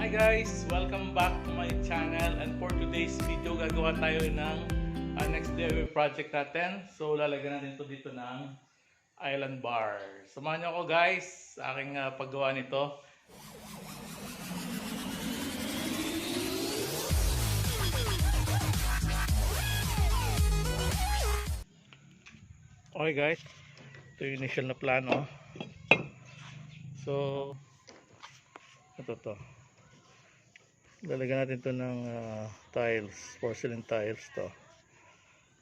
Hi guys! Welcome back to my channel, and for today's video gagawa tayo ng next DIY project natin. So lalagyan natin ito dito ng island bar. Samahan niyo ako guys sa aking paggawa nito. Okay guys, ito yung initial na plano. So ito to. Lalagyan natin to ng tiles, porcelain tiles to.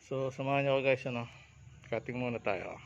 So samahan niyo ako guys, ano. Cutting muna tayo.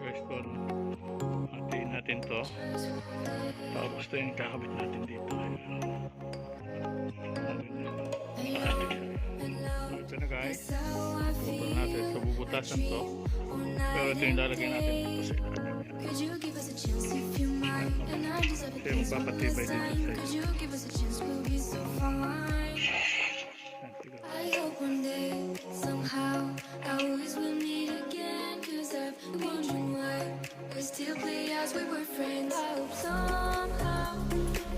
Guys, hatiin natin to, tapos ito yung kakabit natin dito. Ito na guys, bubutasan natin. So bubutasan to, Pero ito yung lalagay natin dito sa ilalim niya. Could you give us a chance if you mind? And I just have a Siya yung kiss one magpapatibay last dito time. sa Could iyo. you give us a chance? We'll be so fine. I hope one day, somehow, I always will meet again. Cause I've been wondering why we still play as we were friends. I hope somehow,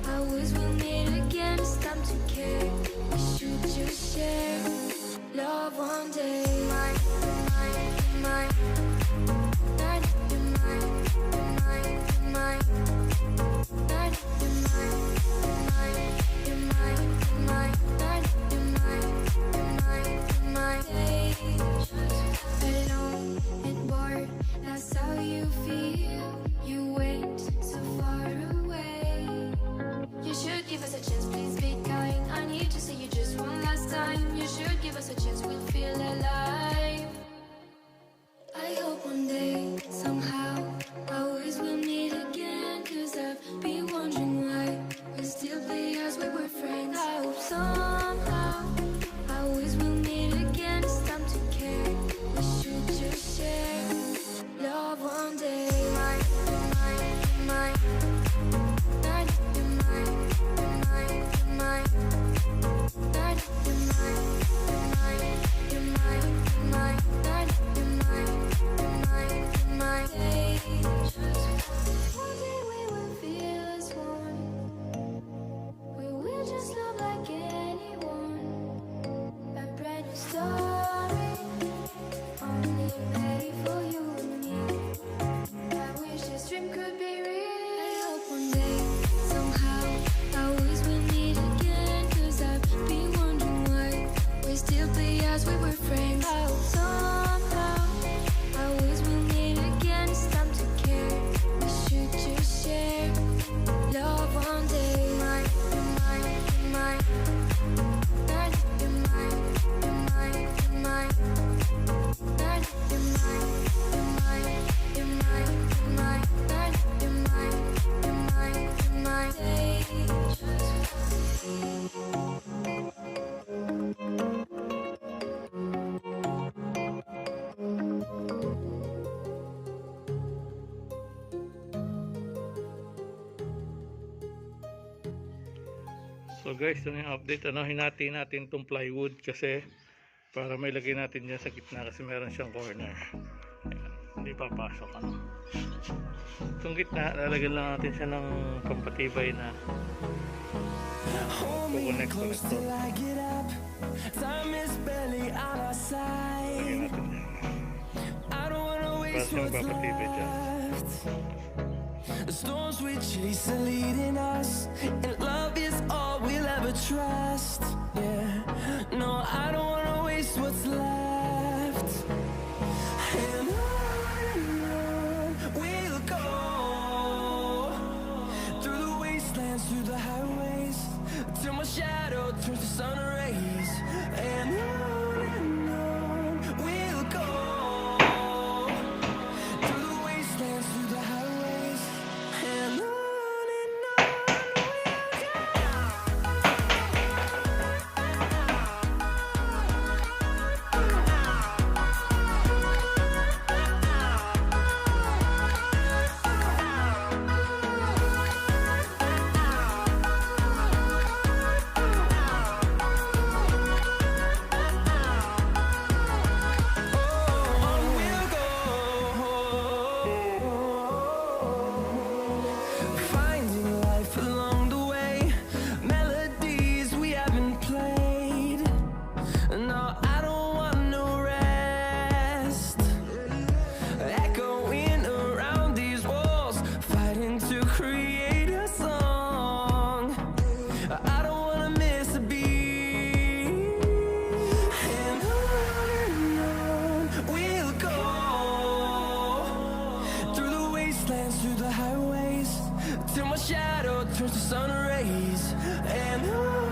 I always will meet again. It's time to care. We should just share love one day. Mine, mine, mine. Night, you're mine, mine, mine. Night, you're mine, mine, you're mine, mine. Night, you're mine, mine, mine. Alone and bored, that's how you feel. You went so far away. You should give us a chance, please be kind. I need to see you just one last time. You should give us a chance, we'll feel alive. I hope one day, somehow, I always will meet again. Cause I've been wondering why we still play as we were friends. I hope somehow, I always will meet again. It's time to care. We should just share love one day. Mine, mine, mine. Night, you're mine, mine, mine. Night, you're mine, mine, you're mine, mine. Night, you're mine, mine, mine. One day we will feel as one. We will just love like anyone. A brand new story, only ready for you and me. I wish this dream could be real. I hope one day, somehow, I always will meet again. Cause I've been wondering why we still play as we were friends. I hope somehow, I always will meet again. It's time to care. We should just share love one day. Mine, mine, mine. Night, you're mine, mine, mine. Night, you're mine, mine, you're mine, mine. Night, you're mine, mine, mine. So guys, ito na yung update. Hinati natin itong plywood kasi para may lagay natin dyan sa gitna kasi meron siyang corner. Ayan, hindi papasok. Itong gitna, lalagyan lang natin siya ng pampatibay na kukonect ko na ito. Lagyan natin dyan. Para siyang papatibay dyan. The storms we chase are leading us, and love is all we'll ever trust. Yeah, no, I don't wanna waste what's left. And on we'll go, through the wastelands, through the highways, till my shadow turns to sun rays. And on we'll go, through the wastelands, through the highways, and on we'll go. Finding life along the way, melodies we haven't played. No, I don't want no rest. Echoing around these walls, fighting to create a song. I don't wanna miss a beat. And on we'll go, through the wastelands, through the highways, till my shadow turns to sun rays. And on